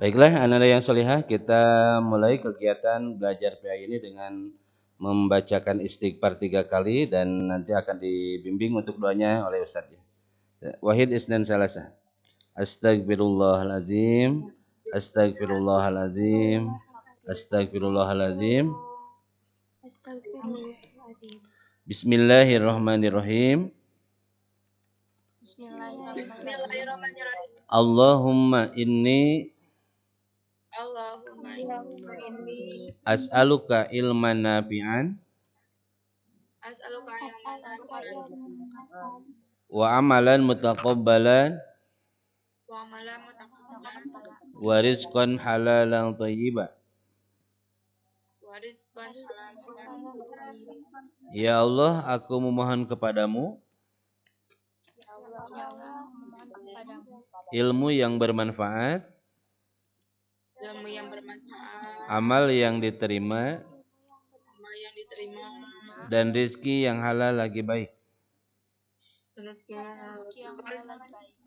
Baiklah, anak-anak yang solihah, kita mulai kegiatan belajar PA ini dengan membacakan istighfar 3 kali dan nanti akan dibimbing untuk doanya oleh Ustadz. Wahid Isnan Salasa. Astagfirullahaladzim. Astagfirullahaladzim. Astagfirullahaladzim. Bismillahirrahmanirrahim. Allahumma inni as'aluka ilman nafi'an wa amalan mutaqabbalan wa rizqan halalan thayyiban. Ya Allah, aku memohon kepadamu ilmu yang bermanfaat, amal yang diterima, dan rizki yang halal lagi baik.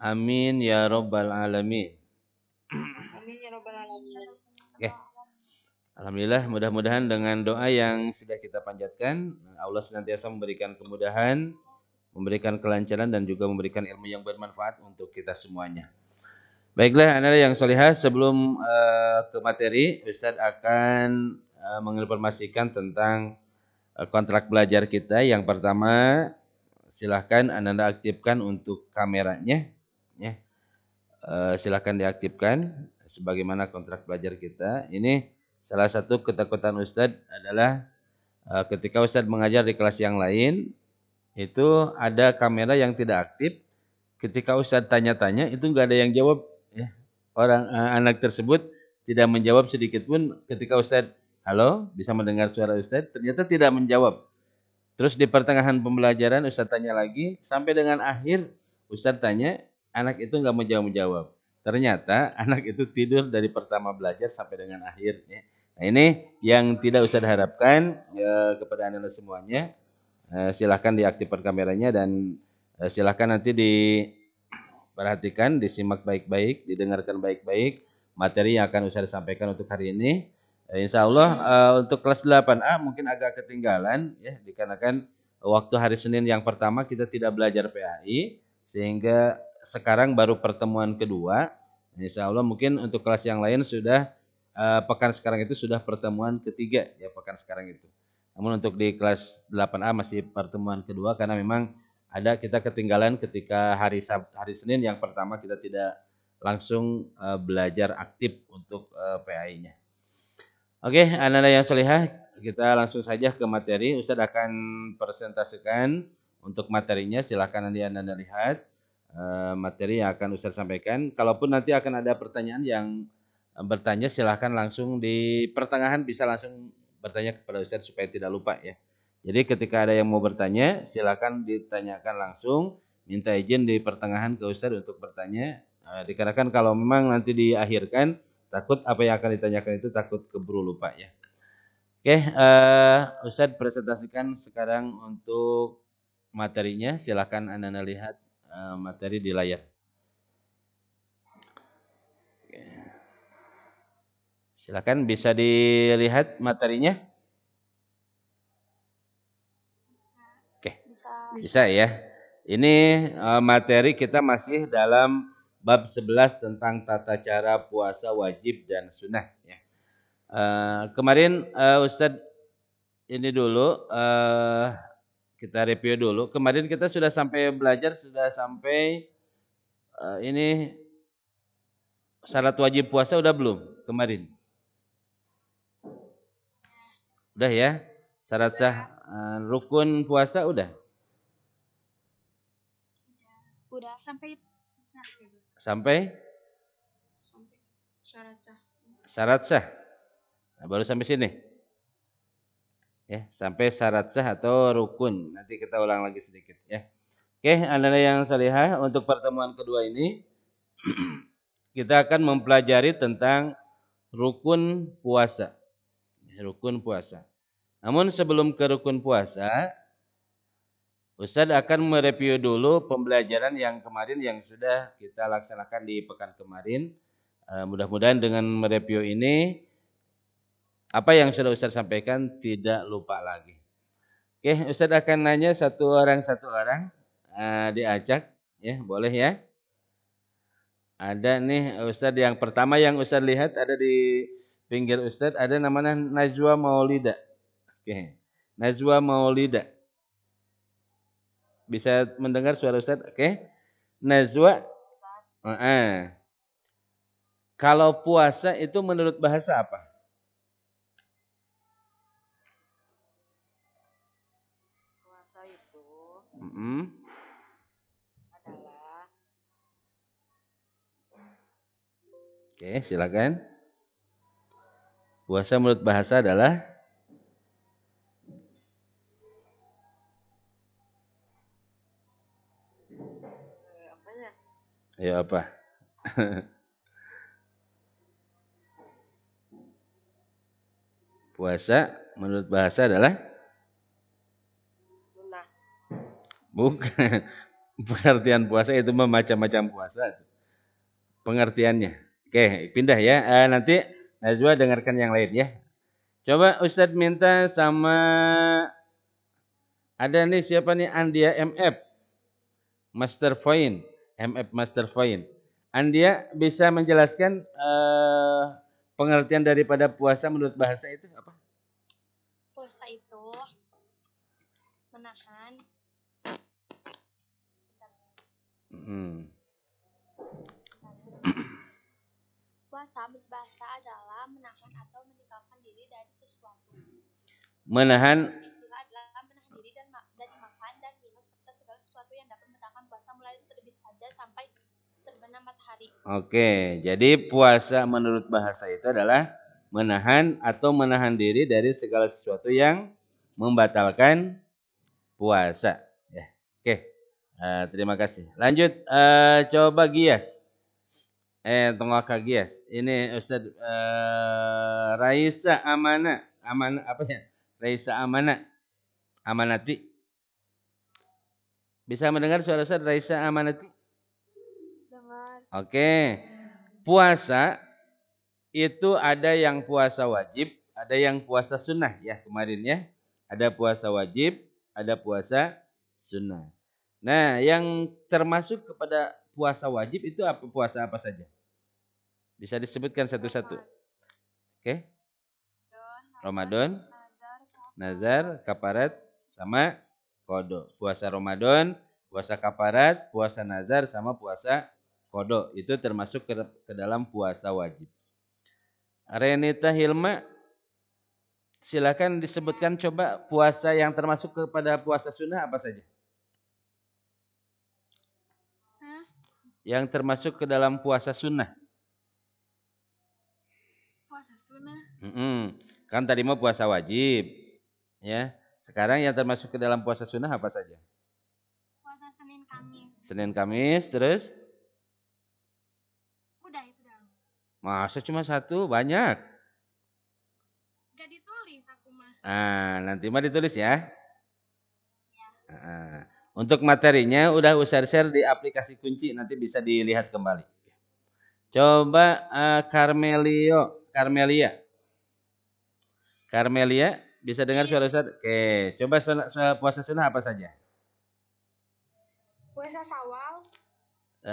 Amin ya rabbal alamin. Oke. Alhamdulillah, mudah-mudahan dengan doa yang sudah kita panjatkan, Allah senantiasa memberikan kemudahan, memberikan kelancaran dan juga memberikan ilmu yang bermanfaat untuk kita semuanya. Baiklah, anak-anak yang solihah, sebelum ke materi, Ustadz akan menginformasikan tentang kontrak belajar kita. Yang pertama, silahkan anak-anak aktifkan untuk kameranya, ya. Silahkan diaktifkan sebagaimana kontrak belajar kita. Ini salah satu ketakutan Ustadz adalah ketika Ustadz mengajar di kelas yang lain, itu ada kamera yang tidak aktif. Ketika Ustadz tanya-tanya, itu nggak ada yang jawab. Ya. Anak tersebut tidak menjawab sedikit pun. Ketika Ustadz, halo, bisa mendengar suara Ustadz, ternyata tidak menjawab. Terus di pertengahan pembelajaran Ustadz tanya lagi, sampai dengan akhir Ustadz tanya, anak itu nggak menjawab. Ternyata anak itu tidur dari pertama belajar sampai dengan akhir. Ya. Nah ini yang tidak Ustadz harapkan kepada anak-anak semuanya. Silahkan diaktifkan kameranya dan silahkan nanti diperhatikan, disimak baik-baik, didengarkan baik-baik materi yang akan Ustadz sampaikan untuk hari ini. Insya Allah untuk kelas 8A mungkin agak ketinggalan ya, dikarenakan waktu hari Senin yang pertama kita tidak belajar PAI, sehingga sekarang baru pertemuan kedua. Insya Allah mungkin untuk kelas yang lain sudah pekan sekarang itu sudah pertemuan ketiga ya, pekan sekarang itu. Namun untuk di kelas 8A masih pertemuan kedua karena memang ada kita ketinggalan ketika hari Senin yang pertama kita tidak langsung belajar aktif untuk PAI-nya. Oke, anak-anak yang solihah, kita langsung saja ke materi. Ustadz akan presentasikan untuk materinya. Silahkan nanti anda lihat materi yang akan Ustadz sampaikan. Kalaupun nanti akan ada pertanyaan yang bertanya, silahkan langsung di pertengahan bisa langsung bertanya kepada Ustadz supaya tidak lupa ya. Jadi ketika ada yang mau bertanya, silahkan ditanyakan langsung. Minta izin di pertengahan ke Ustadz untuk bertanya. Dikarenakan kalau memang nanti diakhirkan, takut apa yang akan ditanyakan itu takut keburu lupa ya. Oke, Ustadz presentasikan sekarang untuk materinya. Silahkan anda lihat materi di layar. Silahkan bisa dilihat materinya. Oke, bisa ya. Ini materi kita masih dalam bab 11 tentang tata cara puasa wajib dan sunnah ya. Kemarin Ustadz ini dulu kita review dulu. Kemarin kita sudah sampai belajar, sudah sampai ini syarat wajib puasa udah belum kemarin? Udah ya. Syarat sah rukun puasa udah? Udah sampai syarat sah. Nah, baru sampai sini. Ya, sampai syarat sah atau rukun. Nanti kita ulang lagi sedikit ya. Oke, anak-anak yang salihah, untuk pertemuan kedua ini kita akan mempelajari tentang rukun puasa. Rukun puasa. Namun sebelum ke rukun puasa, Ustadz akan mereview dulu pembelajaran yang kemarin yang sudah kita laksanakan di pekan kemarin. Mudah-mudahan dengan mereview ini apa yang sudah Ustaz sampaikan tidak lupa lagi. Oke, Ustaz akan nanya satu orang diacak ya, boleh ya? Ada nih Ustaz yang pertama yang Ustaz lihat ada di pinggir Ustaz ada namanya Najwa Maulida. Oke. Najwa Maulida. Bisa mendengar suara Ustaz? Oke. Najwa. Kalau puasa itu menurut bahasa apa? Puasa itu adalah. Oke, silakan. Puasa menurut bahasa adalah Apanya? ayo apa? Puasa menurut bahasa adalah Sunnah. bukan. Pengertian puasa itu macam-macam puasa. Pengertiannya. Oke, pindah ya. Nanti Najwa dengarkan yang lain ya. Coba Ustadz minta sama ada nih siapa nih Andia MF Master Point, MF Master Point. Andia bisa menjelaskan pengertian daripada puasa menurut bahasa itu apa? Puasa itu menahan. Puasa berbahasa adalah menahan atau meninggalkan diri dari sesuatu. Menahan. Istilah adalah menahan diri dari makan dan minum serta segala sesuatu yang dapat membatalkan puasa mulai terbit fajar sampai terbenam matahari. Oke, jadi puasa menurut bahasa itu adalah menahan atau menahan diri dari segala sesuatu yang membatalkan puasa. Ya, oke. Terima kasih. Lanjut, coba Gias. Tengok Gias. Ini Ustaz Raisa Amana apa ya? Raisa Amana, Amanati. Bisa mendengar suara Ustaz Raisa Amanati? Dengar. Oke. Puasa itu ada yang puasa wajib, ada yang puasa sunnah ya kemarin ya. Ada puasa wajib, ada puasa sunnah. Nah, yang termasuk kepada puasa wajib itu apa puasa apa saja? Bisa disebutkan satu-satu. Oke. Ramadan, nazar, kafarat, sama qada. Puasa Ramadan, puasa kafarat, puasa nazar sama puasa qada. Itu termasuk ke dalam puasa wajib. Renita Hilma, silakan disebutkan coba puasa yang termasuk kepada puasa sunnah apa saja? Yang termasuk ke dalam puasa sunnah. Puasa sunnah. Kan tadi mau puasa wajib, ya. Sekarang yang termasuk ke dalam puasa sunnah apa saja? Puasa Senin Kamis. Senin Kamis, terus? Udah itu dah. Masa cuma satu? Banyak. Gak ditulis aku mah. Nanti mah ditulis ya. Untuk materinya udah Ustaz share di aplikasi kunci, nanti bisa dilihat kembali. Coba Carmelia, bisa dengar suara Ustaz? Oke, coba puasa sunnah apa saja? Puasa Syawal.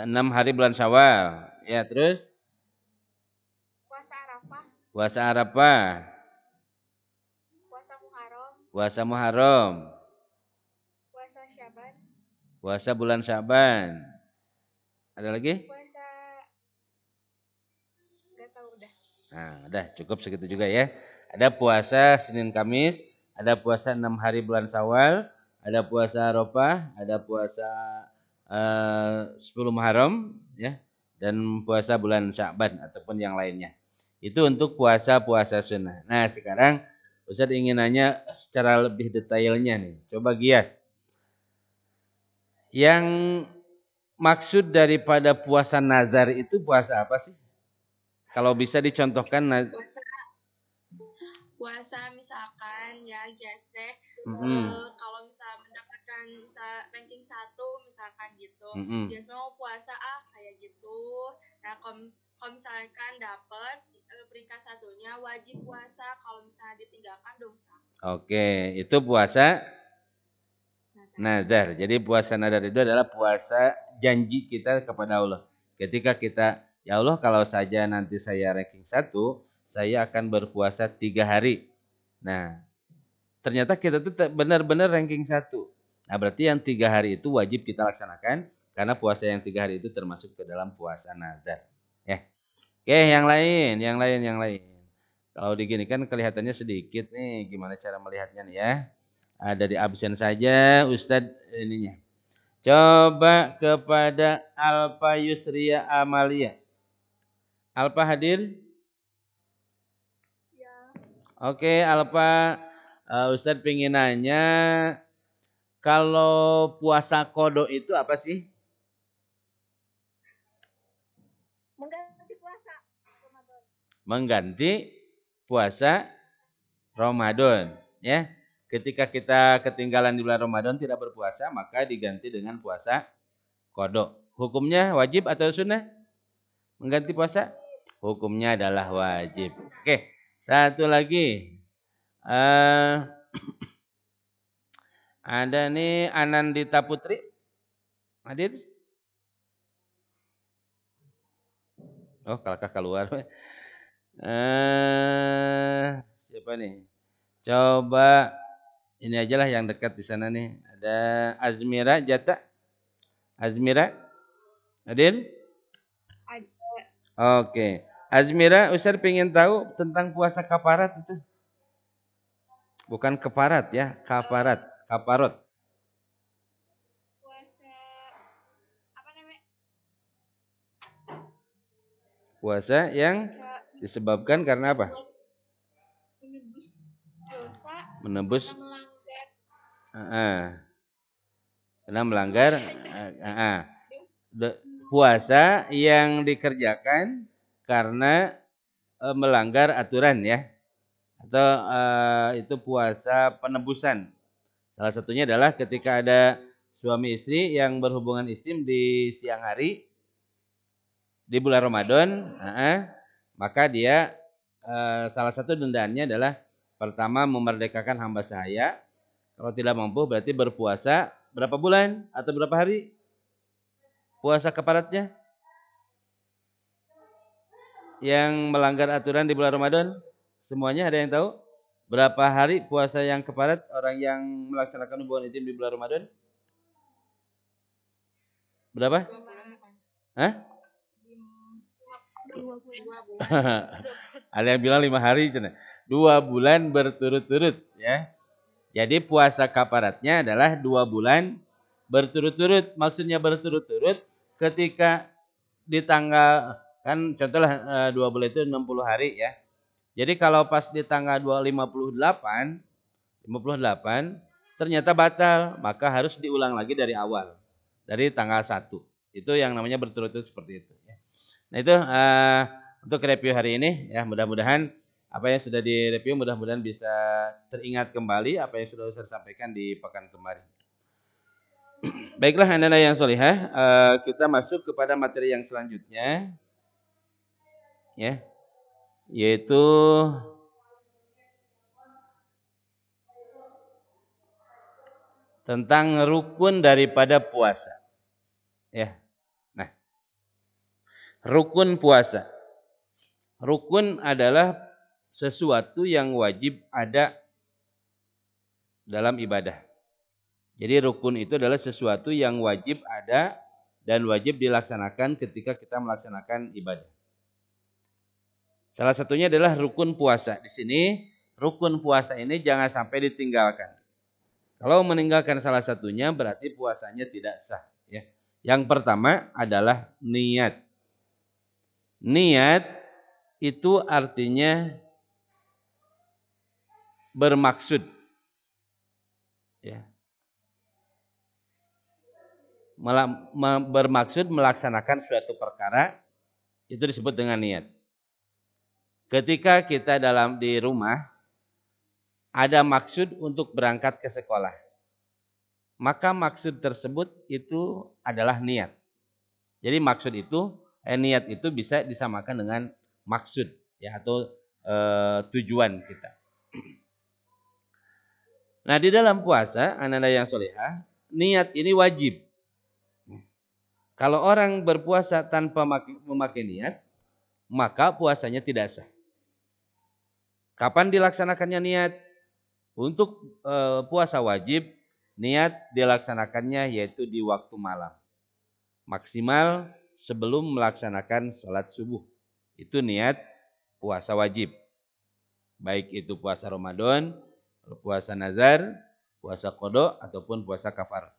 6 hari bulan Syawal. Ya, terus? Puasa Arafah. Puasa Arafah. Puasa Muharram. Puasa Muharram. Puasa Syaban. Puasa bulan Syaban. Ada lagi? Puasa gak tahu udah. Udah cukup segitu juga ya. Ada puasa Senin Kamis, ada puasa 6 hari bulan Syawal, ada puasa Arafah, ada puasa 10 Muharram ya, dan puasa bulan Sya'ban ataupun yang lainnya. Itu untuk puasa-puasa sunnah. Nah, sekarang Ustaz ingin nanya secara lebih detailnya nih. Coba Gias. Yang maksud daripada puasa nazar itu puasa apa sih? Kalau bisa dicontohkan puasa misalkan ya guys teh kalau misalnya mendapatkan ranking 1 misalkan gitu dia semua puasa kayak gitu. Nah kalau misalkan dapat peringkat satunya wajib puasa, kalau misalnya ditinggalkan dosa. Oke, itu puasa nadar. Jadi puasa nadar itu adalah puasa janji kita kepada Allah. Ketika kita, ya Allah kalau saja nanti saya ranking 1, saya akan berpuasa 3 hari. Nah, ternyata kita tuh benar-benar ranking 1. Nah, berarti yang 3 hari itu wajib kita laksanakan, karena puasa yang 3 hari itu termasuk ke dalam puasa nadar. Ya. Oke, yang lain. Kalau digini kan kelihatannya sedikit nih, gimana cara melihatnya nih ya. Ada di absen saja Ustadz ininya. Coba kepada Alfa Yusria Amalia. Alfa hadir? Ya. Oke, Alfa, Ustadz pengen nanya, kalau puasa kodo itu apa sih? Mengganti puasa Ramadan. Mengganti puasa Ramadan, ya. Ketika kita ketinggalan di bulan Ramadan tidak berpuasa, maka diganti dengan puasa kodok. Hukumnya wajib atau sunnah? Mengganti puasa? Hukumnya adalah wajib. Oke, satu lagi. Ada nih Anandita Putri. Hadir? Oh, kakak keluar. Siapa nih? Coba ini aja lah yang dekat di sana nih. Ada Azmira Jata. Azmira? Hadir? Ada. Oke. Azmira, Ustaz pengen tahu tentang puasa kafarat itu. Bukan keparat ya, kafarat, kafarot. Puasa apa namanya? Puasa yang disebabkan karena apa? Menebus dosa. Menebus. Melanggar. Karena melanggar. Puasa yang dikerjakan karena melanggar aturan ya, atau itu puasa penebusan. Salah satunya adalah ketika ada suami istri yang berhubungan intim di siang hari di bulan Ramadan, maka dia salah satu dendaannya adalah pertama memerdekakan hamba sahaya. Kalau tidak mampu berarti berpuasa berapa bulan atau berapa hari? Puasa kafaratnya yang melanggar aturan di bulan Ramadan, semuanya ada yang tahu? Berapa hari puasa yang kafarat orang yang melaksanakan hubungan intim di bulan Ramadan? Berapa? Hah? 2 bulan. Ada yang bilang 5 hari, 2 bulan berturut-turut ya. Jadi puasa kafaratnya adalah 2 bulan berturut-turut. Maksudnya berturut-turut ketika di tanggal, kan contohnya 2 bulan itu 60 hari ya. Jadi kalau pas di tanggal 58 ternyata batal, maka harus diulang lagi dari awal. Dari tanggal 1. Itu yang namanya berturut-turut seperti itu ya. Nah itu untuk review hari ini ya, mudah-mudahan apa yang sudah direview mudah-mudahan bisa teringat kembali apa yang sudah saya sampaikan di pekan kemarin. Baiklah anak-anak yang solihah, kita masuk kepada materi yang selanjutnya ya, yaitu tentang rukun daripada puasa ya. Nah, rukun puasa. Rukun adalah sesuatu yang wajib ada dalam ibadah. Jadi rukun itu adalah sesuatu yang wajib ada dan wajib dilaksanakan ketika kita melaksanakan ibadah. Salah satunya adalah rukun puasa. Di sini rukun puasa ini jangan sampai ditinggalkan. Kalau meninggalkan salah satunya berarti puasanya tidak sah ya. Yang pertama adalah niat. Niat itu artinya bermaksud ya. Bermaksud melaksanakan suatu perkara itu disebut dengan niat. Ketika kita di rumah ada maksud untuk berangkat ke sekolah, maka maksud tersebut itu adalah niat. Jadi maksud itu niat itu bisa disamakan dengan maksud ya atau tujuan kita. Nah, di dalam puasa, anak-anak yang solehah, niat ini wajib. Kalau orang berpuasa tanpa memakai niat, maka puasanya tidak sah. Kapan dilaksanakannya niat? Untuk puasa wajib, niat dilaksanakannya yaitu di waktu malam. Maksimal sebelum melaksanakan sholat subuh. Itu niat puasa wajib. Baik itu puasa Ramadan, puasa nazar, puasa qada ataupun puasa kafar.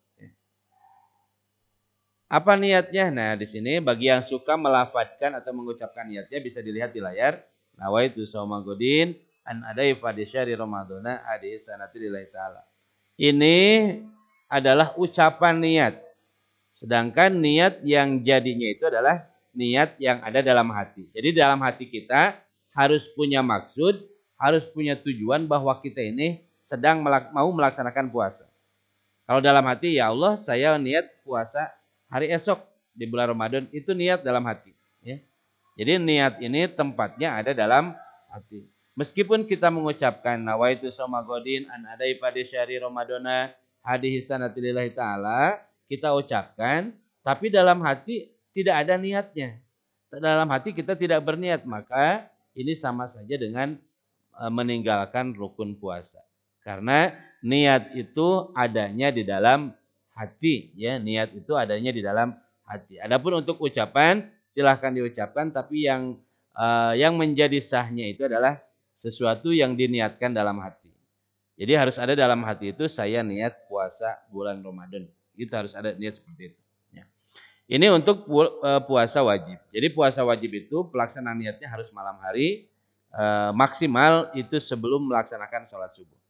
Apa niatnya? Nah, di sini bagi yang suka melafadzkan atau mengucapkan niatnya bisa dilihat di layar. Nawaitu shauma godin an adai fadi syahri ramadhana hadis sanati lillahi ta'ala. Ini adalah ucapan niat. Sedangkan niat yang jadinya itu adalah niat yang ada dalam hati. Jadi dalam hati kita harus punya maksud, harus punya tujuan bahwa kita ini sedang mau melaksanakan puasa. Kalau dalam hati, ya Allah saya niat puasa hari esok di bulan Ramadan, itu niat dalam hati. Ya. Jadi niat ini tempatnya ada dalam hati. Meskipun kita mengucapkan nawaitu shauma godin an adai pada syahri Ramadana hadis sanati lillahi ta'ala, kita ucapkan, tapi dalam hati tidak ada niatnya. Dalam hati kita tidak berniat, maka ini sama saja dengan meninggalkan rukun puasa. Karena niat itu adanya di dalam hati, ya, niat itu adanya di dalam hati. Adapun untuk ucapan silahkan diucapkan, tapi yang menjadi sahnya itu adalah sesuatu yang diniatkan dalam hati. Jadi harus ada dalam hati itu saya niat puasa bulan Ramadan. Itu harus ada niat seperti itu. Ya. Ini untuk puasa wajib. Jadi puasa wajib itu pelaksanaan niatnya harus malam hari, maksimal itu sebelum melaksanakan sholat subuh.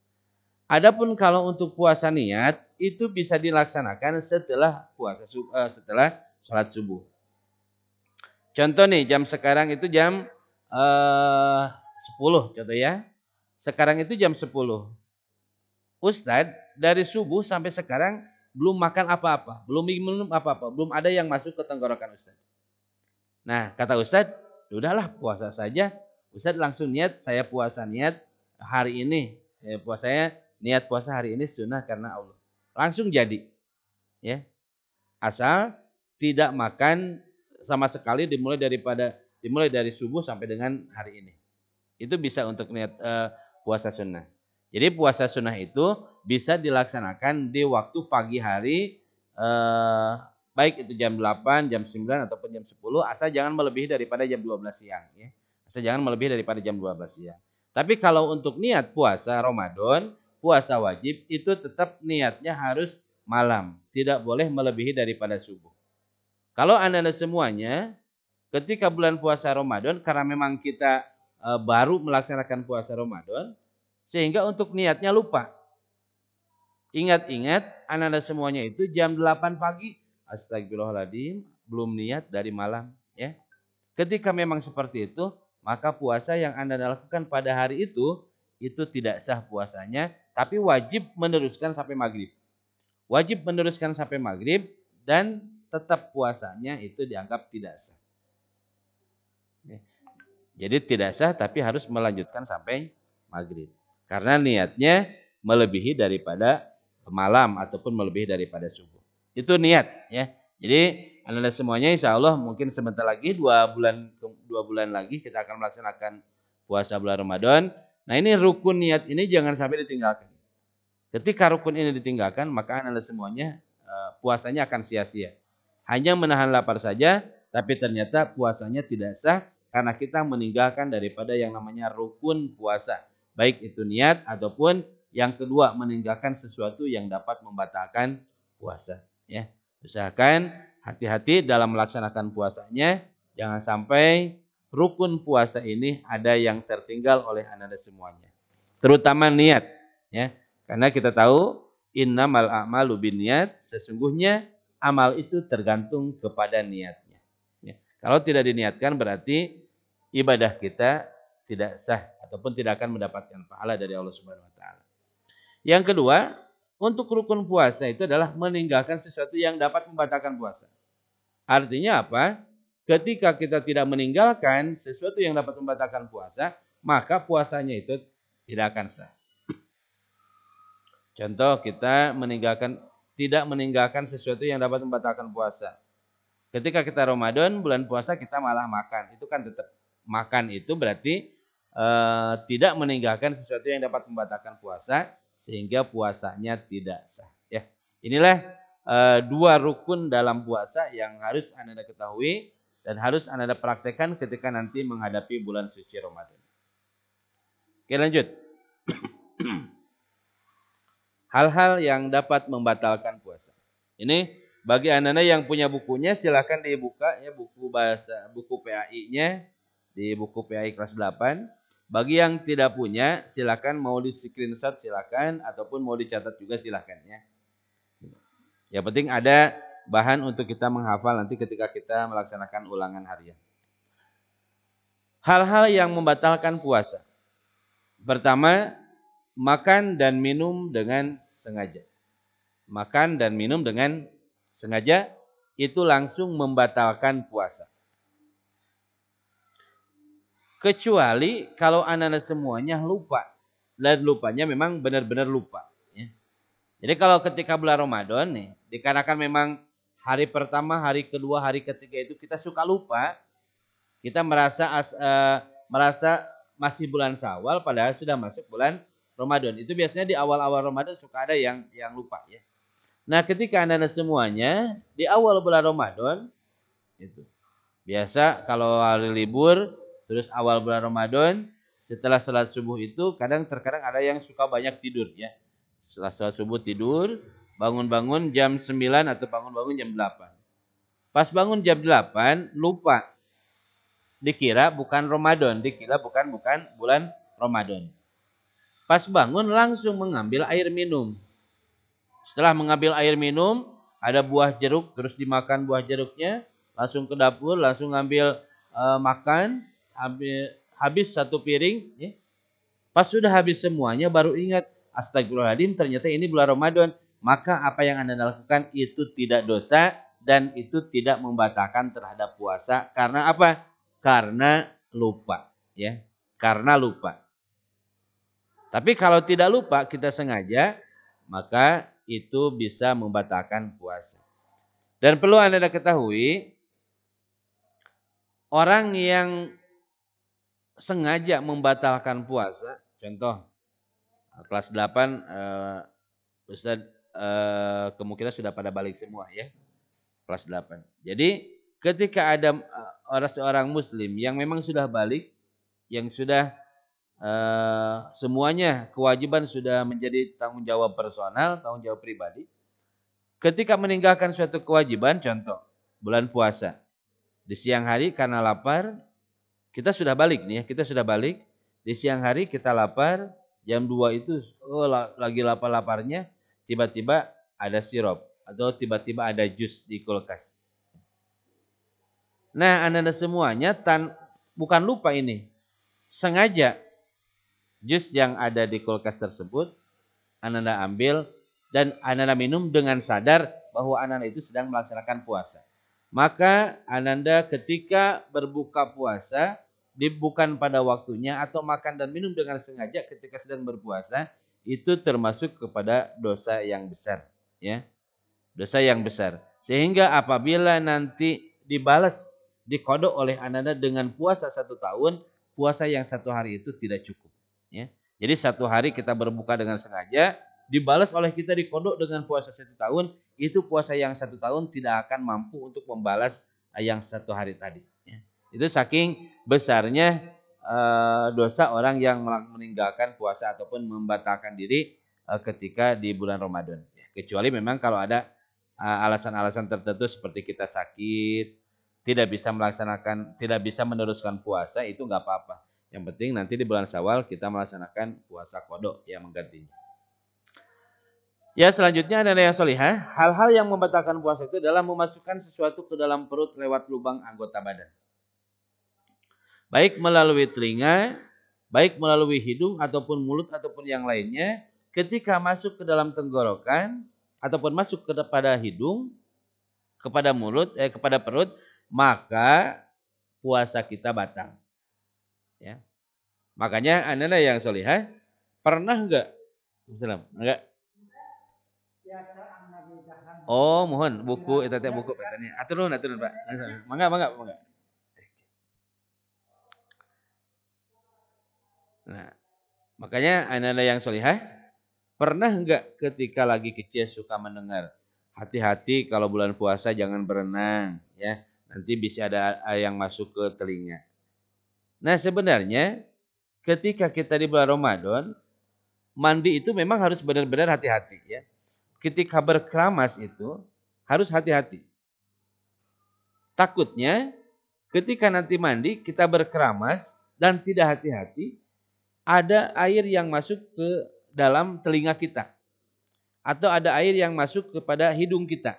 Adapun kalau untuk puasa niat itu bisa dilaksanakan setelah setelah sholat subuh. Contoh nih, jam sekarang itu jam 10 contoh ya. Sekarang itu jam 10. Ustadz dari subuh sampai sekarang belum makan apa-apa, belum minum apa-apa, belum ada yang masuk ke tenggorokan Ustadz. Nah, kata Ustadz, udahlah puasa saja. Ustadz langsung niat, saya puasa niat hari ini. Puasanya niat puasa hari ini sunnah karena Allah. Langsung jadi. Ya. Asal tidak makan sama sekali dimulai dari subuh sampai dengan hari ini. Itu bisa untuk niat puasa sunnah. Jadi puasa sunnah itu bisa dilaksanakan di waktu pagi hari, baik itu jam 8, jam 9 ataupun jam 10, asal jangan melebihi daripada jam 12 siang. Ya. Asal jangan melebihi daripada jam 12 siang. Tapi kalau untuk niat puasa Ramadan, puasa wajib itu tetap niatnya harus malam, tidak boleh melebihi daripada subuh. Kalau anda semuanya ketika bulan puasa Ramadan, karena memang kita baru melaksanakan puasa Ramadan, sehingga untuk niatnya lupa. Ingat-ingat anda semuanya itu jam 8 pagi, astagfirullahaladzim, belum niat dari malam. Ya. Ketika memang seperti itu, maka puasa yang anda lakukan pada hari itu tidak sah puasanya, tapi wajib meneruskan sampai maghrib. Wajib meneruskan sampai maghrib dan tetap puasanya itu dianggap tidak sah. Jadi tidak sah tapi harus melanjutkan sampai maghrib. Karena niatnya melebihi daripada malam ataupun melebihi daripada subuh. Itu niat ya. Jadi anda semuanya insya Allah mungkin sebentar lagi 2 bulan lagi kita akan melaksanakan puasa bulan Ramadan. Nah ini rukun niat ini jangan sampai ditinggalkan. Ketika rukun ini ditinggalkan maka anda semuanya puasanya akan sia-sia. Hanya menahan lapar saja tapi ternyata puasanya tidak sah karena kita meninggalkan daripada yang namanya rukun puasa. Baik itu niat ataupun yang kedua meninggalkan sesuatu yang dapat membatalkan puasa. Ya, usahakan hati-hati dalam melaksanakan puasanya. Jangan sampai rukun puasa ini ada yang tertinggal oleh anda semuanya. Terutama niat. Ya, karena kita tahu innamal a'malu binniyat, sesungguhnya amal itu tergantung kepada niatnya. Ya, kalau tidak diniatkan berarti ibadah kita tidak sah ataupun tidak akan mendapatkan pahala dari Allah Subhanahu wa taala. Yang kedua, untuk rukun puasa itu adalah meninggalkan sesuatu yang dapat membatalkan puasa. Artinya apa? ketika kita tidak meninggalkan sesuatu yang dapat membatalkan puasa, maka puasanya itu tidak akan sah. Contoh, kita tidak meninggalkan sesuatu yang dapat membatalkan puasa. Ketika kita Ramadan, bulan puasa kita malah makan. Itu kan tetap makan, itu berarti tidak meninggalkan sesuatu yang dapat membatalkan puasa sehingga puasanya tidak sah. Ya, inilah dua rukun dalam puasa yang harus Anda ketahui dan harus Anda praktekkan ketika nanti menghadapi bulan suci Ramadan. Oke, lanjut. Hal-hal yang dapat membatalkan puasa. Ini bagi Anda yang punya bukunya silakan dibuka ya, buku PAI-nya di buku PAI kelas 8. Bagi yang tidak punya silakan mau di screenshot silakan ataupun mau dicatat juga silakan ya. Yang penting ada bahan untuk kita menghafal nanti ketika kita melaksanakan ulangan harian. Hal-hal yang membatalkan puasa. Pertama, makan dan minum dengan sengaja. Makan dan minum dengan sengaja itu langsung membatalkan puasa. Kecuali kalau anak-anak semuanya lupa. Dan lupanya memang benar-benar lupa. Ya. Jadi kalau ketika bulan Ramadan nih, dikarenakan memang hari pertama, hari kedua, hari ketiga itu kita suka lupa. Kita merasa masih bulan Syawal padahal sudah masuk bulan Ramadan. Itu biasanya di awal-awal Ramadan suka ada yang lupa ya. Nah, ketika Anda semuanya di awal bulan Ramadan itu. Biasa kalau hari libur terus awal bulan Ramadan setelah salat subuh itu terkadang ada yang suka banyak tidur ya. Setelah salat subuh tidur, bangun-bangun jam 9 atau bangun-bangun jam 8. Pas bangun jam 8 lupa. Dikira bukan Ramadan, dikira bukan bulan Ramadan. Pas bangun langsung mengambil air minum. Setelah mengambil air minum, ada buah jeruk, terus dimakan buah jeruknya, langsung ke dapur, langsung ngambil makan, habis satu piring. Ya. Pas sudah habis semuanya, baru ingat, astagfirullahaladzim, ternyata ini bulan Ramadan. Maka apa yang Anda lakukan itu tidak dosa dan itu tidak membatalkan terhadap puasa. Karena apa? Karena lupa. Ya, karena lupa. Tapi kalau tidak lupa kita sengaja, maka itu bisa membatalkan puasa. Dan perlu Anda ketahui, orang yang sengaja membatalkan puasa, contoh kelas 8, Ustaz kemungkinan sudah pada balik semua ya, kelas 8. Jadi ketika ada seorang muslim yang memang sudah balik, yang sudah semuanya kewajiban sudah menjadi tanggung jawab personal, tanggung jawab pribadi. Ketika meninggalkan suatu kewajiban, contoh bulan puasa, di siang hari karena lapar, kita sudah balik nih ya, kita sudah balik. Di siang hari kita lapar, jam 2 itu lagi lapar-laparnya, tiba-tiba ada sirup atau tiba-tiba ada jus di kulkas. Nah, Anda semuanya bukan lupa ini, sengaja. Jus yang ada di kulkas tersebut Anda ambil dan Anda minum dengan sadar bahwa Anda itu sedang melaksanakan puasa. Maka Anda ketika berbuka puasa bukan pada waktunya atau makan dan minum dengan sengaja ketika sedang berpuasa, itu termasuk kepada dosa yang besar, ya. Dosa yang besar. Sehingga apabila nanti dibalas, dikodok oleh Anda dengan puasa 1 tahun, puasa yang 1 hari itu tidak cukup. Ya. Jadi 1 hari kita berbuka dengan sengaja, dibalas oleh kita dikodok dengan puasa 1 tahun, itu puasa yang 1 tahun tidak akan mampu untuk membalas yang 1 hari tadi. Ya. Itu saking besarnya dosa orang yang meninggalkan puasa ataupun membatalkan diri ketika di bulan Ramadan. Ya. Kecuali memang kalau ada alasan-alasan tertentu seperti kita sakit, tidak bisa meneruskan puasa, itu nggak apa-apa. Yang penting nanti di bulan Syawal kita melaksanakan puasa qada yang menggantinya. Ya, selanjutnya adalah yang sholihah. Hal-hal yang membatalkan puasa itu adalah memasukkan sesuatu ke dalam perut lewat lubang anggota badan. Baik melalui telinga, baik melalui hidung ataupun mulut ataupun yang lainnya, ketika masuk ke dalam tenggorokan ataupun masuk kepada hidung, kepada mulut, kepada perut, maka puasa kita batal. Ya. Makanya anda yang solihah pernah enggak? Enggak. Oh, mohon buku eta teh buku petanya. Atur nuhun Pak. Mangga. Nah, makanya anda yang solihah pernah enggak ketika lagi kecil suka mendengar hati-hati kalau bulan puasa jangan berenang ya, nanti bisa ada air yang masuk ke telinga. Nah, sebenarnya ketika kita di bulan Ramadan mandi itu memang harus benar-benar hati-hati ya. Ketika berkeramas itu harus hati-hati. Takutnya ketika nanti mandi kita berkeramas dan tidak hati-hati, ada air yang masuk ke dalam telinga kita. Atau ada air yang masuk kepada hidung kita.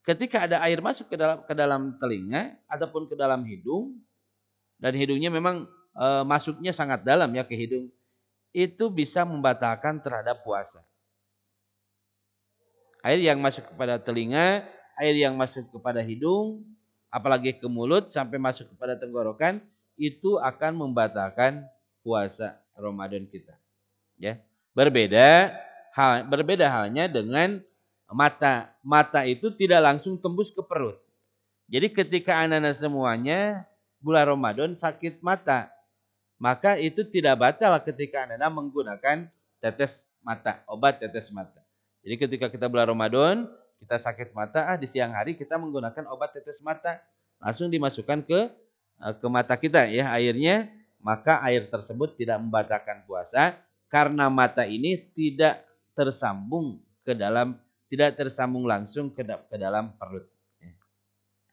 Ketika ada air masuk ke dalam telinga ataupun ke dalam hidung, dan hidungnya memang masuknya sangat dalam ya ke hidung, itu bisa membatalkan terhadap puasa. Air yang masuk kepada telinga, air yang masuk kepada hidung, apalagi ke mulut sampai masuk kepada tenggorokan, itu akan membatalkan puasa Ramadan kita. Ya. Berbeda halnya dengan mata. Mata itu tidak langsung tembus ke perut. Jadi ketika anak-anak semuanya bulan Ramadan sakit mata, maka itu tidak batal ketika anak-anak menggunakan tetes mata, obat tetes mata. Jadi ketika kita bulan Ramadan, kita sakit mata, di siang hari kita menggunakan obat tetes mata, langsung dimasukkan ke mata kita ya airnya, maka air tersebut tidak membatalkan puasa karena mata ini tidak tersambung langsung ke dalam perut.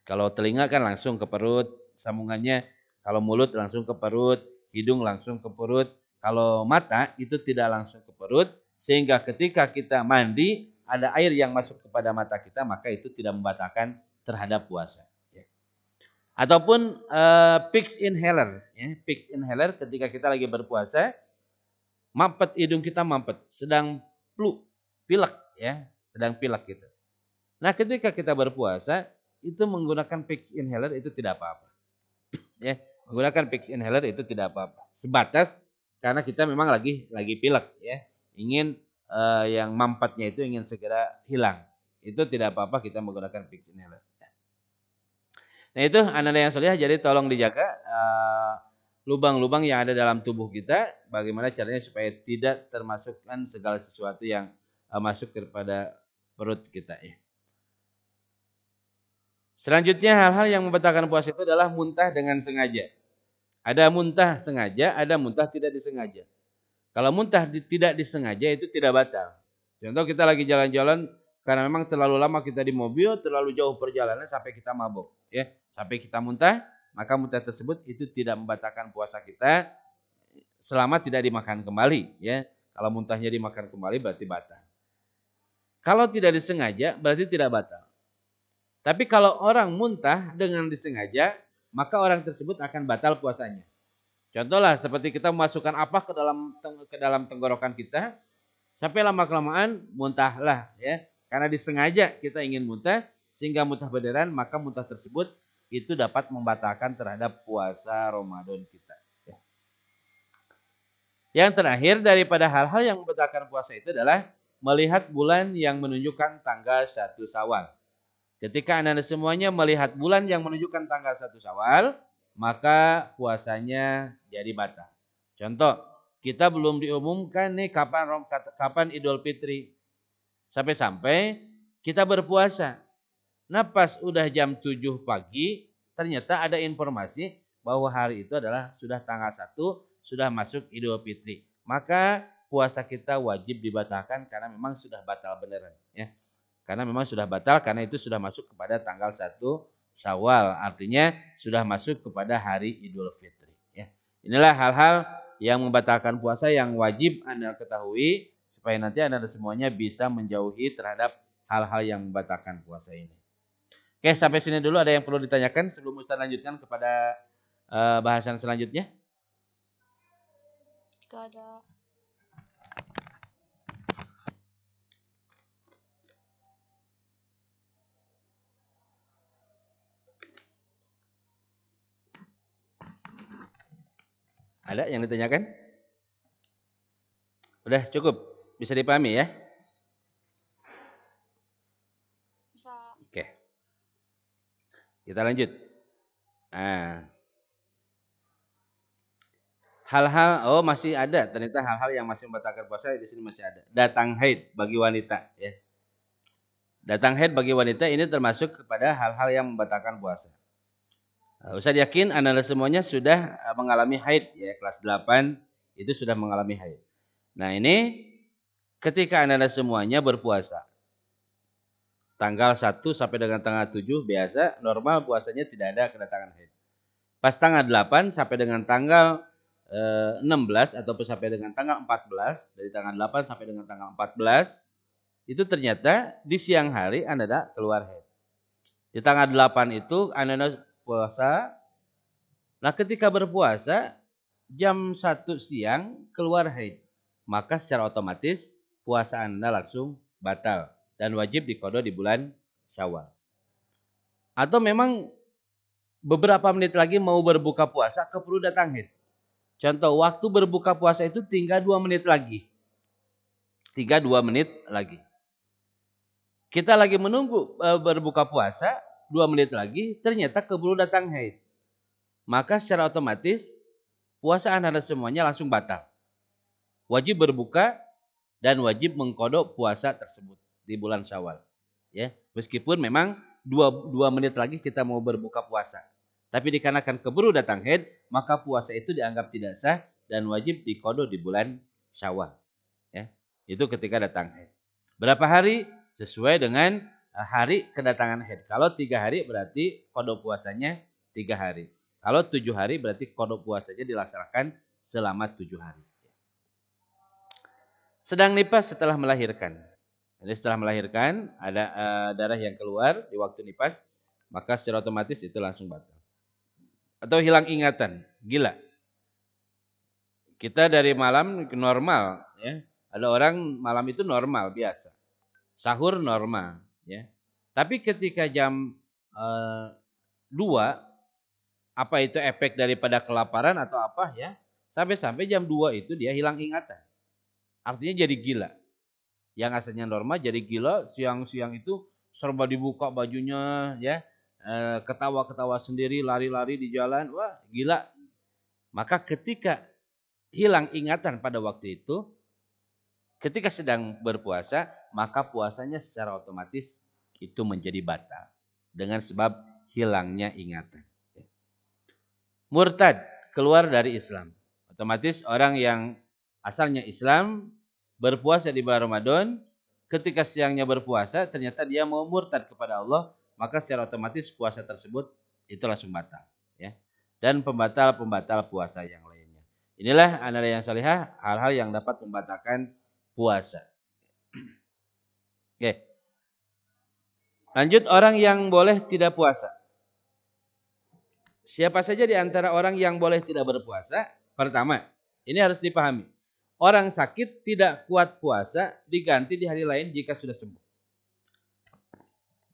Kalau telinga kan langsung ke perut sambungannya, kalau mulut langsung ke perut, hidung langsung ke perut, kalau mata itu tidak langsung ke perut. Sehingga ketika kita mandi, ada air yang masuk kepada mata kita, maka itu tidak membatalkan terhadap puasa. Ataupun PIX inhaler. PIX inhaler ketika kita lagi berpuasa, mampet hidung kita mampet, sedang pilek ya, sedang pilek gitu. Nah ketika kita berpuasa, itu menggunakan PIX inhaler itu tidak apa-apa. Ya, menggunakan PIX inhaler itu tidak apa-apa. Sebatas karena kita memang lagi pilek ya. Ingin yang mampatnya itu ingin segera hilang. Itu tidak apa-apa kita menggunakan PIX inhaler. Nah itu anak-anak yang soleh, jadi tolong dijaga lubang-lubang yang ada dalam tubuh kita. Bagaimana caranya supaya tidak termasukkan segala sesuatu yang masuk kepada perut kita ya. Selanjutnya hal-hal yang membatalkan puasa itu adalah muntah dengan sengaja. Ada muntah sengaja, ada muntah tidak disengaja. Kalau muntah tidak disengaja itu tidak batal. Contoh kita lagi jalan-jalan karena memang terlalu lama kita di mobil, terlalu jauh perjalanan sampai kita mabuk, ya, sampai kita muntah, maka muntah tersebut itu tidak membatalkan puasa kita selama tidak dimakan kembali, ya. Kalau muntahnya dimakan kembali berarti batal. Kalau tidak disengaja berarti tidak batal. Tapi kalau orang muntah dengan disengaja, maka orang tersebut akan batal puasanya. Contohlah seperti kita memasukkan apa ke dalam tenggorokan kita, sampai lama-kelamaan muntahlah ya. Karena disengaja kita ingin muntah, sehingga muntah beneran, maka muntah tersebut itu dapat membatalkan terhadap puasa Ramadan kita. Ya. Yang terakhir daripada hal-hal yang membatalkan puasa itu adalah melihat bulan yang menunjukkan tanggal 1 Syawal. Ketika anak-anak semuanya melihat bulan yang menunjukkan tanggal 1 Syawal, maka puasanya jadi batal. Contoh, kita belum diumumkan nih kapan Idul Fitri. Sampai-sampai kita berpuasa. Nah pas udah jam 7 pagi, ternyata ada informasi bahwa hari itu adalah sudah tanggal 1, sudah masuk Idul Fitri. Maka puasa kita wajib dibatalkan karena memang sudah batal beneran. Ya. Karena memang sudah batal karena itu sudah masuk kepada tanggal 1 Syawal, artinya sudah masuk kepada hari Idul Fitri. Ya. Inilah hal-hal yang membatalkan puasa yang wajib Anda ketahui supaya nanti Anda semuanya bisa menjauhi terhadap hal-hal yang membatalkan puasa ini. Oke, sampai sini dulu. Ada yang perlu ditanyakan sebelum Ustaz lanjutkan kepada bahasan selanjutnya? Jika ada. Ada yang ditanyakan? Udah cukup, bisa dipahami ya? Bisa. Oke. Kita lanjut. Nah, hal-hal, oh masih ada, ternyata hal-hal yang masih membatalkan puasa di sini masih ada. Datang haid bagi wanita, ya. Datang haid bagi wanita ini termasuk kepada hal-hal yang membatalkan puasa. Ustaz yakin Anda semuanya sudah mengalami haid, ya, kelas 8 itu sudah mengalami haid. Nah ini ketika Anda semuanya berpuasa, tanggal 1 sampai dengan tanggal 7 biasa normal puasanya tidak ada kedatangan haid. Pas tanggal 8 sampai dengan tanggal 16 ataupun sampai dengan tanggal 14, dari tanggal 8 sampai dengan tanggal 14 itu ternyata di siang hari Anda keluar haid. Di tanggal 8 itu Anda puasa. Nah, ketika berpuasa jam 1 siang keluar haid, maka secara otomatis puasa Anda langsung batal dan wajib diqadha di bulan Syawal. Atau memang beberapa menit lagi mau berbuka puasa keburu datang haid. Contoh, waktu berbuka puasa itu tinggal 2 menit lagi. 2 menit lagi. Kita lagi menunggu berbuka puasa, 2 menit lagi, ternyata keburu datang haid. Maka secara otomatis, puasa Anda semuanya langsung batal. Wajib berbuka dan wajib mengqadha puasa tersebut di bulan Syawal. Ya, meskipun memang 2 menit lagi kita mau berbuka puasa. Tapi dikarenakan keburu datang haid, maka puasa itu dianggap tidak sah dan wajib diqadha di bulan Syawal. Ya, itu ketika datang haid. Berapa hari? Sesuai dengan hari kedatangan haid. Kalau 3 hari berarti qadha puasanya 3 hari. Kalau 7 hari berarti qadha puasanya dilaksanakan selama 7 hari. Sedang nifas setelah melahirkan. Jadi setelah melahirkan ada darah yang keluar di waktu nifas, maka secara otomatis itu langsung batal. Atau hilang ingatan, gila. Kita dari malam normal, ya. Ada orang malam itu normal biasa. Sahur normal, ya. Tapi ketika jam 2, apa itu efek daripada kelaparan atau apa, ya? Sampai-sampai jam 2 itu dia hilang ingatan. Artinya jadi gila. Yang asalnya normal jadi gila, siang-siang itu serba dibuka bajunya, ya. Ketawa-ketawa sendiri, lari-lari di jalan, wah gila. Maka ketika hilang ingatan pada waktu itu, ketika sedang berpuasa, maka puasanya secara otomatis itu menjadi batal dengan sebab hilangnya ingatan. Murtad, keluar dari Islam. Otomatis orang yang asalnya Islam berpuasa di bulan Ramadan, ketika siangnya berpuasa ternyata dia mau murtad kepada Allah, maka secara otomatis puasa tersebut itu langsung batal, ya. Dan pembatal-pembatal puasa yang lainnya. Inilah analisa yang salihah, hal-hal yang dapat membatalkan puasa. Oke. Lanjut, orang yang boleh tidak puasa. Siapa saja di antara orang yang boleh tidak berpuasa? Pertama, ini harus dipahami. Orang sakit tidak kuat puasa diganti di hari lain jika sudah sembuh.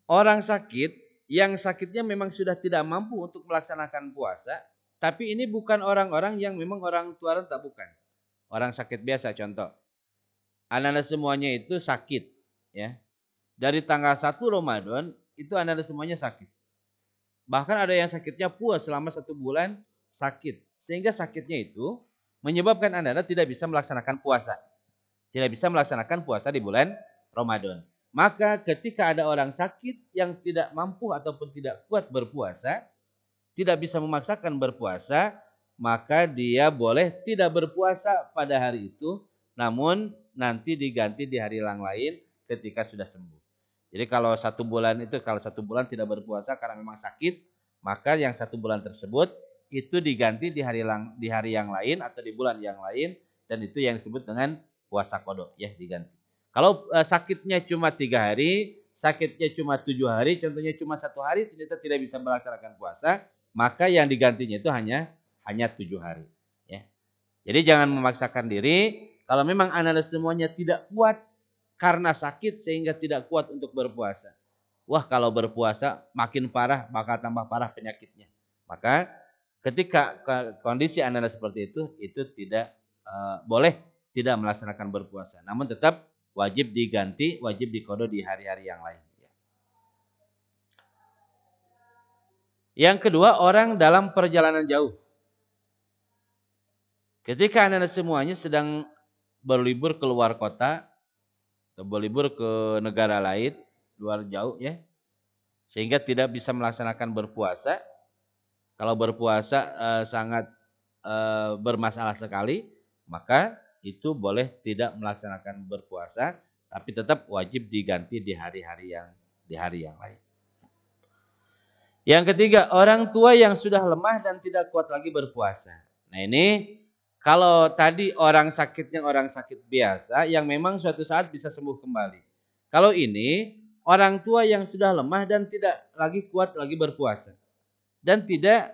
Orang sakit yang sakitnya memang sudah tidak mampu untuk melaksanakan puasa, tapi ini bukan orang-orang yang memang orang tua renta, bukan. Orang sakit biasa, contoh. Anak-anak semuanya itu sakit, ya. Dari tanggal 1 Ramadan itu anak-anak semuanya sakit. Bahkan ada yang sakitnya puas selama 1 bulan sakit. Sehingga sakitnya itu menyebabkan anak-anak tidak bisa melaksanakan puasa. Tidak bisa melaksanakan puasa di bulan Ramadan. Maka ketika ada orang sakit yang tidak mampu ataupun tidak kuat berpuasa, tidak bisa memaksakan berpuasa, maka dia boleh tidak berpuasa pada hari itu, namun nanti diganti di hari yang lain ketika sudah sembuh. Jadi kalau 1 bulan itu, kalau 1 bulan tidak berpuasa karena memang sakit, maka yang 1 bulan tersebut itu diganti di hari yang lain atau di bulan yang lain, dan itu yang disebut dengan puasa qadha, ya, diganti. Kalau sakitnya cuma 3 hari, sakitnya cuma 7 hari, contohnya cuma 1 hari ternyata tidak bisa melaksanakan puasa, maka yang digantinya itu hanya 7 hari, ya. Jadi jangan memaksakan diri. Kalau memang Anda semuanya tidak kuat karena sakit sehingga tidak kuat untuk berpuasa. Wah, kalau berpuasa makin parah, bakal tambah parah penyakitnya. Maka Ketika kondisi Anda seperti itu tidak boleh tidak melaksanakan berpuasa. Namun tetap wajib diganti, wajib diqada di hari-hari yang lain. Yang kedua, orang dalam perjalanan jauh. Ketika Anda semuanya sedang berlibur ke luar kota, atau berlibur ke negara lain, luar jauh ya, sehingga tidak bisa melaksanakan berpuasa. Kalau berpuasa sangat bermasalah sekali, maka itu boleh tidak melaksanakan berpuasa, tapi tetap wajib diganti di hari yang lain. Yang ketiga, orang tua yang sudah lemah dan tidak kuat lagi berpuasa. Nah ini, kalau tadi orang sakitnya orang sakit biasa yang memang suatu saat bisa sembuh kembali. Kalau ini, orang tua yang sudah lemah dan tidak lagi kuat lagi berpuasa. Dan tidak,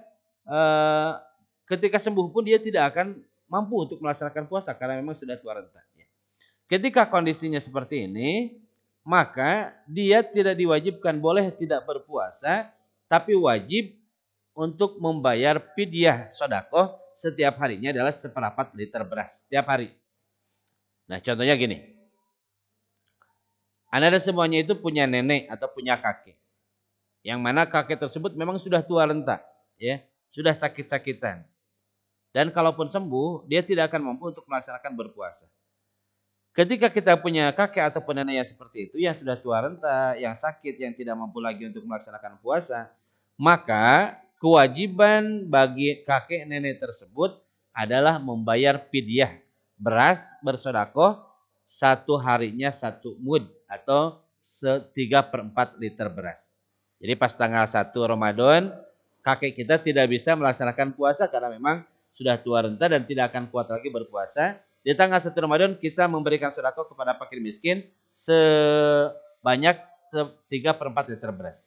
ketika sembuh pun dia tidak akan mampu untuk melaksanakan puasa karena memang sudah tua renta. Ketika kondisinya seperti ini, maka dia tidak diwajibkan boleh tidak berpuasa, tapi wajib untuk membayar fidyah sedekah setiap harinya adalah 1/4 liter beras setiap hari. Nah contohnya gini, Anda semuanya itu punya nenek atau punya kakek, yang mana kakek tersebut memang sudah tua renta, ya, sudah sakit-sakitan, dan kalaupun sembuh dia tidak akan mampu untuk melaksanakan berpuasa. Ketika kita punya kakek ataupun nenek yang seperti itu, yang sudah tua renta, yang sakit, yang tidak mampu lagi untuk melaksanakan puasa, maka kewajiban bagi kakek nenek tersebut adalah membayar fidyah beras bersedekah 1 harinya 1 mud atau 3/4 liter beras. Jadi pas tanggal 1 Ramadan, kakek kita tidak bisa melaksanakan puasa karena memang sudah tua renta dan tidak akan kuat lagi berpuasa. Di tanggal 1 Ramadan kita memberikan sedekah kepada fakir miskin sebanyak 3/4 liter beras.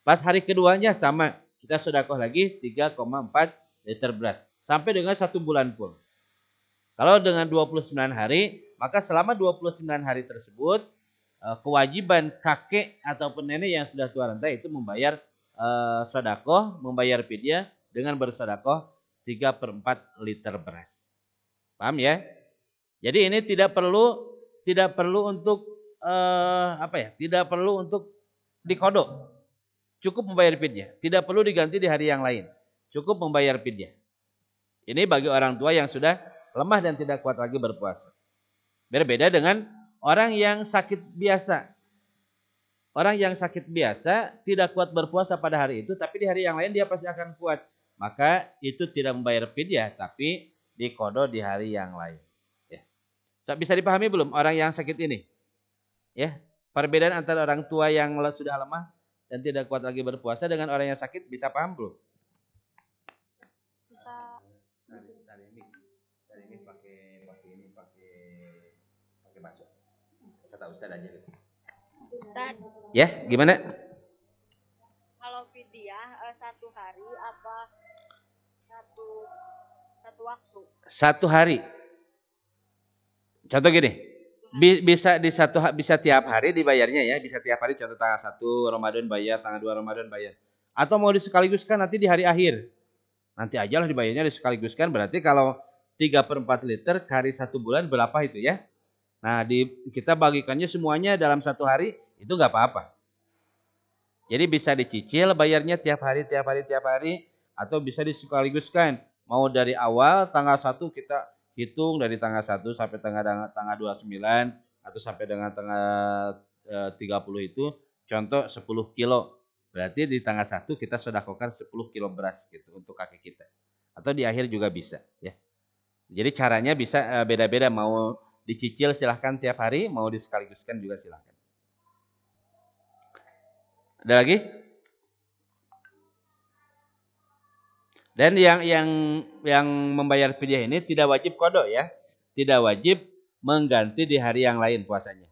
Pas hari keduanya sama, kita sedekah lagi 3,4 liter beras sampai dengan 1 bulan pun. Kalau dengan 29 hari, maka selama 29 hari tersebut kewajiban kakek ataupun nenek yang sudah tua renta itu membayar sedekah, membayar fidyah dengan bersedekah 3/4 liter beras. Paham ya? Jadi ini tidak perlu untuk tidak perlu untuk diqada. Cukup membayar fidyah, tidak perlu diganti di hari yang lain. Cukup membayar fidyah. Ini bagi orang tua yang sudah lemah dan tidak kuat lagi berpuasa. Berbeda dengan orang yang sakit biasa. Orang yang sakit biasa tidak kuat berpuasa pada hari itu, tapi di hari yang lain dia pasti akan kuat. Maka itu tidak membayar fidyah, tapi diqada di hari yang lain. Ya. Bisa dipahami belum orang yang sakit ini? Ya, perbedaan antara orang tua yang sudah lemah dan tidak kuat lagi berpuasa dengan orang yang sakit bisa paham belum? Bisa. Ini pakai masuk. Kata Ustaz aja. Ustaz, Ya, gimana? kalau fidyah 1 hari apa satu waktu? 1 hari. Contoh gini, bisa tiap hari dibayarnya ya, bisa tiap hari, contoh tanggal 1 Ramadan bayar, tanggal 2 Ramadan bayar. Atau mau disekaligus kan nanti di hari akhir. Nanti aja lah dibayarnya disekaligus kan, berarti kalau 3/4 liter hari 1 bulan berapa itu ya? Nah, kita bagikannya semuanya dalam 1 hari, itu nggak apa-apa. Jadi bisa dicicil bayarnya tiap hari, atau bisa disekaligus kan. Mau dari awal tanggal 1 kita hitung dari tanggal 1 sampai tanggal 29 atau sampai dengan tanggal 30 itu contoh 10 kilo. Berarti di tanggal 1 kita sedekahkan 10 kilo beras gitu untuk kakek kita. Atau di akhir juga bisa ya. Jadi caranya bisa beda-beda, mau dicicil silahkan tiap hari, mau disekaligus,kan juga silahkan. Ada lagi? Dan yang membayar fidyah ini tidak wajib qada ya. Tidak wajib mengganti di hari yang lain puasanya.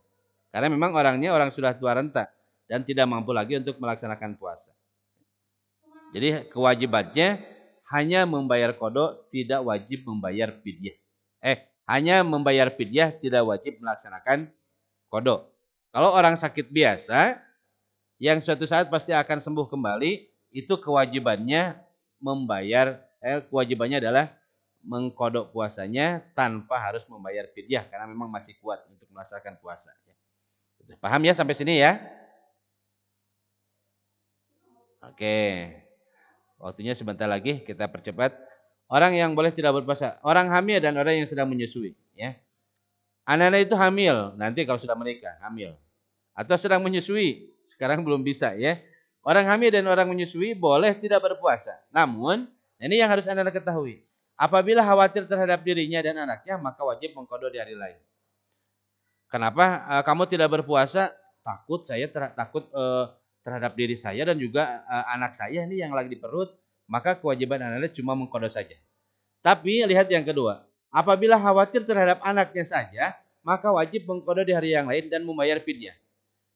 Karena memang orangnya orang sudah tua renta dan tidak mampu lagi untuk melaksanakan puasa. Jadi kewajibannya hanya membayar qada, tidak wajib membayar fidyah. Hanya membayar fidyah, tidak wajib melaksanakan qada. Kalau orang sakit biasa yang suatu saat pasti akan sembuh kembali, itu kewajibannya kewajibannya adalah mengkodok puasanya tanpa harus membayar fidyah karena memang masih kuat untuk melaksanakan puasa. Paham ya sampai sini ya? Oke. Waktunya sebentar lagi kita percepat. Orang yang boleh tidak berpuasa, orang hamil dan orang yang sedang menyusui, ya. Anak-anak itu hamil, nanti kalau sudah menikah, hamil. Atau sedang menyusui, sekarang belum bisa ya. Orang hamil dan orang menyusui boleh tidak berpuasa. Namun, ini yang harus Anda ketahui. Apabila khawatir terhadap dirinya dan anaknya, maka wajib mengqadha di hari lain. Kenapa kamu tidak berpuasa? Takut terhadap diri saya dan juga anak saya ini yang lagi di perut, maka kewajiban Anda cuma mengqadha saja. Tapi lihat yang kedua. Apabila khawatir terhadap anaknya saja, maka wajib mengqadha di hari yang lain dan membayar fidyah.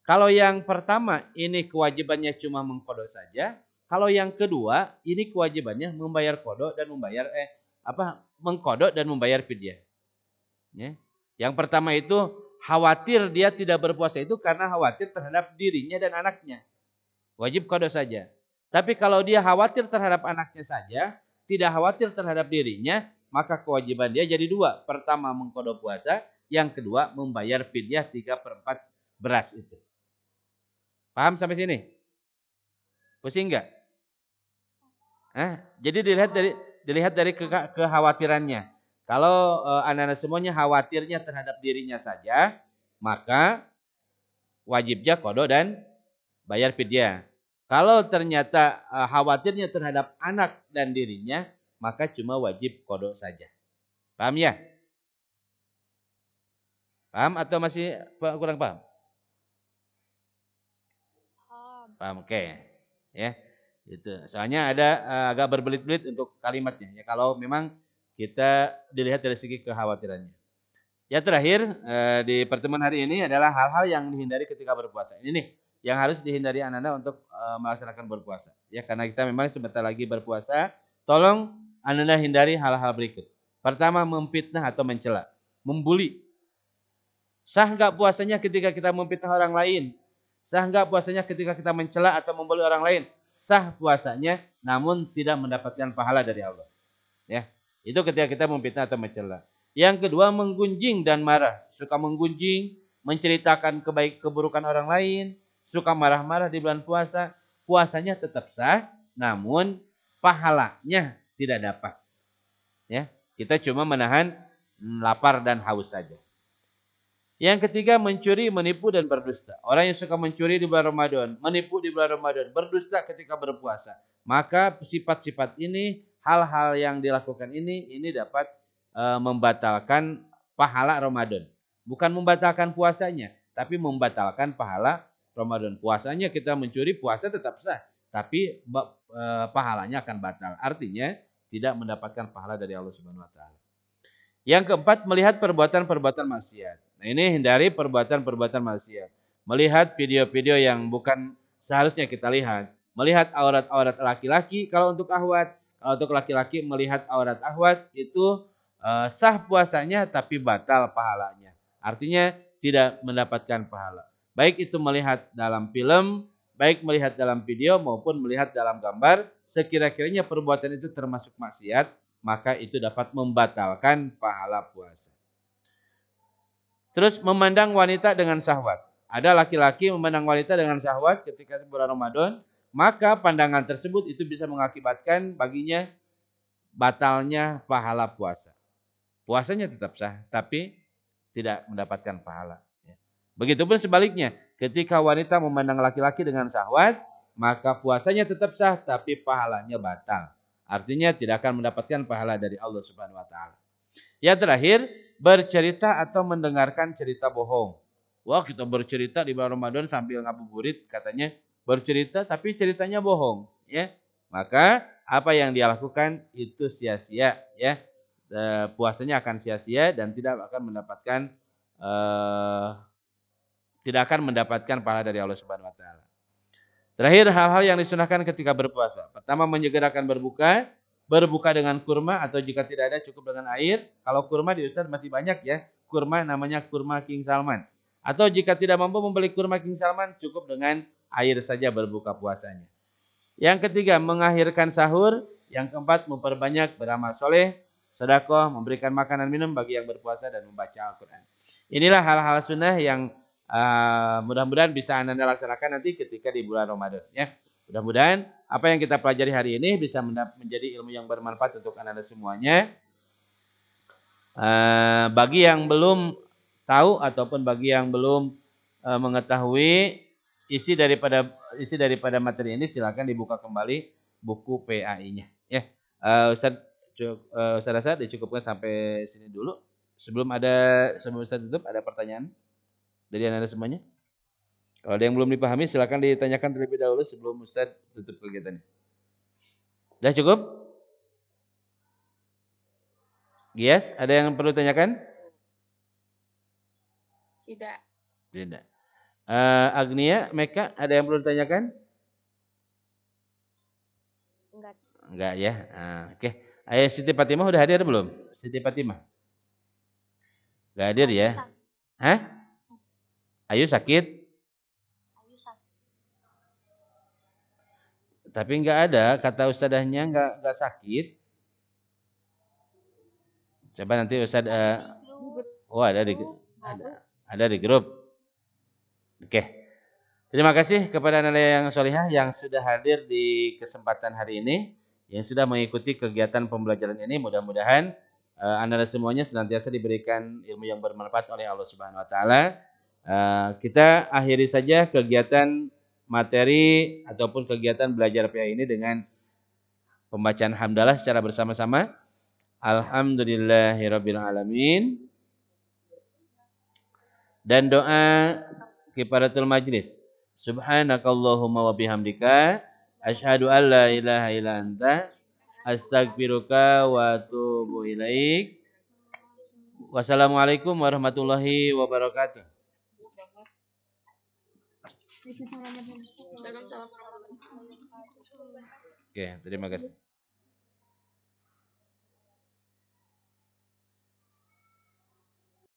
Kalau yang pertama ini kewajibannya cuma mengqadha saja, kalau yang kedua ini kewajibannya membayar qadha dan mengqadha dan membayar fidyah. Ya. Yang pertama itu khawatir dia tidak berpuasa itu karena khawatir terhadap dirinya dan anaknya. Wajib qadha saja. Tapi kalau dia khawatir terhadap anaknya saja, tidak khawatir terhadap dirinya, maka kewajiban dia jadi dua. Pertama mengqadha puasa, yang kedua membayar fidyah 3/4 beras itu. Paham sampai sini? Pusing enggak? Jadi dilihat dari kekhawatirannya. Kalau anak-anak semuanya khawatirnya terhadap dirinya saja, maka wajibnya qadha dan bayar fidyah. Kalau ternyata khawatirnya terhadap anak dan dirinya, maka cuma wajib qadha saja. Paham ya? Paham atau masih kurang paham? Paham, oke. Ya. Itu. Soalnya ada agak berbelit-belit untuk kalimatnya ya kalau memang kita dilihat dari segi kekhawatirannya. Ya terakhir di pertemuan hari ini adalah hal-hal yang dihindari ketika berpuasa. Ini nih yang harus dihindari anak-anak untuk melaksanakan berpuasa. Ya karena kita memang sebentar lagi berpuasa, tolong anak-anak hindari hal-hal berikut. Pertama, memfitnah atau mencela, membuli. Sah enggak puasanya ketika kita memfitnah orang lain? Sah enggak puasanya ketika kita mencela atau membuli orang lain? Sah puasanya, namun tidak mendapatkan pahala dari Allah. Ya, itu ketika kita memfitnah atau mencela. Yang kedua, menggunjing dan marah. Suka menggunjing, menceritakan keburukan orang lain, suka marah-marah di bulan puasa. Puasanya tetap sah, namun pahalanya tidak dapat. Ya, kita cuma menahan lapar dan haus saja. Yang ketiga, mencuri, menipu, dan berdusta. Orang yang suka mencuri di bulan Ramadan, menipu di bulan Ramadan, berdusta ketika berpuasa. Maka sifat-sifat ini, hal-hal yang dilakukan ini dapat membatalkan pahala Ramadan. Bukan membatalkan puasanya, tapi membatalkan pahala Ramadan. Puasanya kita mencuri, puasa tetap sah. Tapi pahalanya akan batal. Artinya tidak mendapatkan pahala dari Allah Subhanahu wa taala. Yang keempat, melihat perbuatan-perbuatan maksiat. Nah, ini hindari perbuatan-perbuatan maksiat. Melihat video-video yang bukan seharusnya kita lihat. Melihat aurat-aurat laki-laki kalau untuk ahwat. Kalau untuk laki-laki melihat aurat ahwat itu sah puasanya tapi batal pahalanya. Artinya tidak mendapatkan pahala. Baik itu melihat dalam film, baik melihat dalam video maupun melihat dalam gambar. Sekira-kiranya perbuatan itu termasuk maksiat, maka itu dapat membatalkan pahala puasa. Terus memandang wanita dengan syahwat. Ada laki-laki memandang wanita dengan syahwat ketika bulan Ramadan, maka pandangan tersebut itu bisa mengakibatkan baginya batalnya pahala puasa. Puasanya tetap sah, tapi tidak mendapatkan pahala. Begitupun sebaliknya, ketika wanita memandang laki-laki dengan syahwat, maka puasanya tetap sah, tapi pahalanya batal. Artinya tidak akan mendapatkan pahala dari Allah Subhanahu wa taala. Yang terakhir, bercerita atau mendengarkan cerita bohong. Wah, kita bercerita di bulan Ramadan sambil ngabuburit, katanya bercerita tapi ceritanya bohong, ya. Maka apa yang dia lakukan itu sia-sia, ya. Puasanya akan sia-sia dan tidak akan mendapatkan pahala dari Allah Subhanahu wa taala. Terakhir, hal-hal yang disunahkan ketika berpuasa. Pertama, menyegerakan berbuka dengan kurma atau jika tidak ada cukup dengan air. Kalau kurma di Ustaz masih banyak ya. Kurma namanya kurma King Salman. Atau jika tidak mampu membeli kurma King Salman, cukup dengan air saja berbuka puasanya. Yang ketiga, mengakhirkan sahur Yang keempat, memperbanyak beramal soleh, sedekah, memberikan makanan minum bagi yang berpuasa dan membaca Al-Quran. Inilah hal-hal sunnah yang mudah-mudahan bisa Anda laksanakan nanti ketika di bulan Ramadan. Ya, mudah-mudahan apa yang kita pelajari hari ini bisa menjadi ilmu yang bermanfaat untuk Anda semuanya. Bagi yang belum tahu ataupun bagi yang belum mengetahui isi daripada materi ini, silakan dibuka kembali buku PAI-nya. Ya, Ustaz rasa dicukupkan sampai sini dulu. Sebelum Ustaz tutup, ada pertanyaan dari Anda semuanya? Kalau ada yang belum dipahami, silakan ditanyakan terlebih dahulu sebelum Ustaz tutup kegiatannya. Sudah cukup? Gias, ada yang perlu tanyakan? Tidak. Tidak. Agnia, Meka, ada yang perlu ditanyakan? Enggak ya. Oke. Ayo Siti Fatimah udah hadir belum? Siti Fatimah. Enggak hadir ya? Hah? Ayu sakit? Tapi enggak ada, kata ustadahnya enggak sakit. Coba nanti Ustaz ada di grup. Oke. Terima kasih kepada Anda yang solihah yang sudah hadir di kesempatan hari ini, yang sudah mengikuti kegiatan pembelajaran ini. Mudah-mudahan Anda semuanya senantiasa diberikan ilmu yang bermanfaat oleh Allah Subhanahu wa taala. Kita akhiri saja kegiatan materi ataupun kegiatan belajar PA ini dengan pembacaan hamdalah secara bersama-sama. Alhamdulillahirabbil alamin. Dan doa kifaratul majlis. Subhanakallahumma wa bihamdika asyhadu an la ilaha illa anta astaghfiruka wa atubu ilaik. Wassalamualaikum warahmatullahi wabarakatuh. Waalaikumsalam warahmatullahi wabarakatuh. Oke, terima kasih.